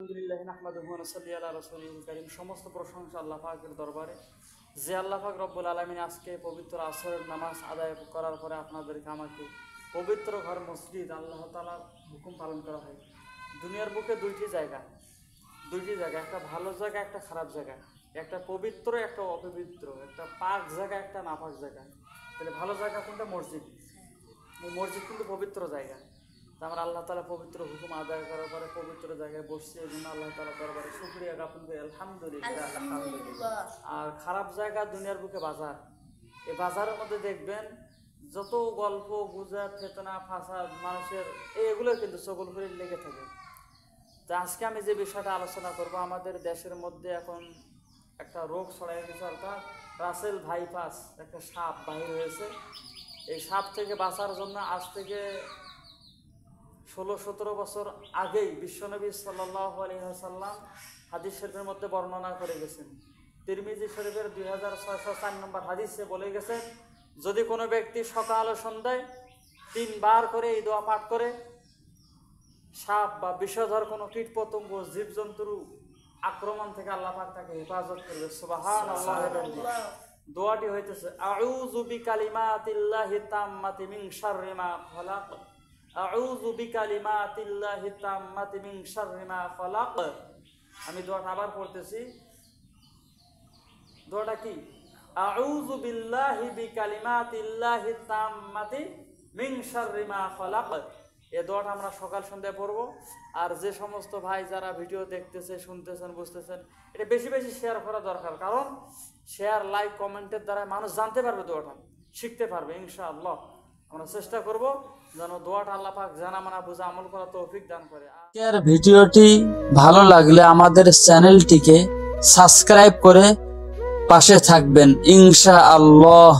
আলহামদুলিল্লাহ নাহমাদুহু ওয়া নুসাল্লি আলা রাসূলিল কারীম। সমস্ত প্রশংসা আল্লাহ পাকের দরবারে, যে আল্লাহ পাক রব্বুল আলামিন আজকে পবিত্র আসরের নামাজ আদায় করার পরে আপনাদেরকে আমাকে পবিত্র ঘর মসজিদ আল্লাহ তাআলার হুকুম পালন করা হয়। দুনিয়ার বুকে দুইটি জায়গা, একটা ভালো জায়গা, একটা খারাপ জায়গা, একটা পবিত্র, একটা অপবিত্র, একটা পাক জায়গা, একটা নাপাক জায়গা। তাহলে ভালো জায়গা কোনটা? মসজিদ। এই মসজিদ কিন্তু পবিত্র জায়গা। আমরা আল্লাহ তাআলা পবিত্র হুকুম আদায় করার পরে পবিত্র জায়গায় বসছি, এই জন্য আল্লাহ তাআলা দরবারে শুকরিয়া জ্ঞাপন করি, আলহামদুলিল্লাহ। আর খারাপ জায়গা দুনিয়ার বুকে বাজার। এই বাজারের মধ্যে দেখবেন যত গল্প গুজব, ফিতনা, ফাসাদ, মানুষের এগুলো কিন্তু চগলখড়ি লেগে থাকে। তো আজকে আমি যে বিষয়টা আলোচনা করব, আমাদের দেশের মধ্যে এখন একটা রোগ ছড়াই গেছে, অর্থাৎ রাসেল ভাইপাস, একটা সাপ বাহির হয়েছে। এই সাপ থেকে বাঁচার জন্য আজ থেকে 16-17 বছর আগেই বিশ্বনবী সাল্লাল্লাহু আলাইহি ওয়াসাল্লাম হাদিস শরীফের মধ্যে বর্ণনা করে গেছেন। তিরমিজি শরীফের 2604 নম্বর হাদিসে বলে গেছেন, যদি কোনো ব্যক্তি সকাল ও সন্ধ্যায় 3 বার করে এই দোয়া পাঠ করে, সাপ বা বিষধর কোনো কীটপতঙ্গ, জীবজন্তুর আক্রমণ থেকে আল্লাহ পাক তাকে হেফাজত করবে। সুবহানাল্লাহ। দোয়াটি হইতেছে, আউযু বিকালিমাতিল্লাহি তাম্মাতি মিন শাররি মা খালাক, আউযু বিকালিমাতিল্লাহি তাম্মাতি মিন শাররি মা খালাক। আমি দোয়াটা আবার পড়তেছি। দোয়াটা কি? আউযু বিল্লাহি বিকালিমাতিল্লাহি তাম্মাতি মিন শাররি মা খালাক। এই দোয়াটা আমরা সকাল সন্ধ্যায় পড়বো। আর যে সমস্ত ভাই যারা ভিডিও দেখতেছে, শুনতেছেন, বুঝতেছেন, এটা বেশি বেশি শেয়ার করা দরকার। কারণ শেয়ার, লাইক, কমেন্টের দ্বারা মানুষ জানতে পারবে, দোয়াটা শিখতে পারবে ইনশাআল্লাহ। আমরা চেষ্টা করব যেন দোয়াটা আল্লাহ পাক জানা মানা বুঝা আমল করা তৌফিক দান করে। আজকের ভিডিওটি ভালো লাগলে আমাদের চ্যানেলটিকে সাবস্ক্রাইব করে পাশে থাকবেন ইনশাআল্লাহ।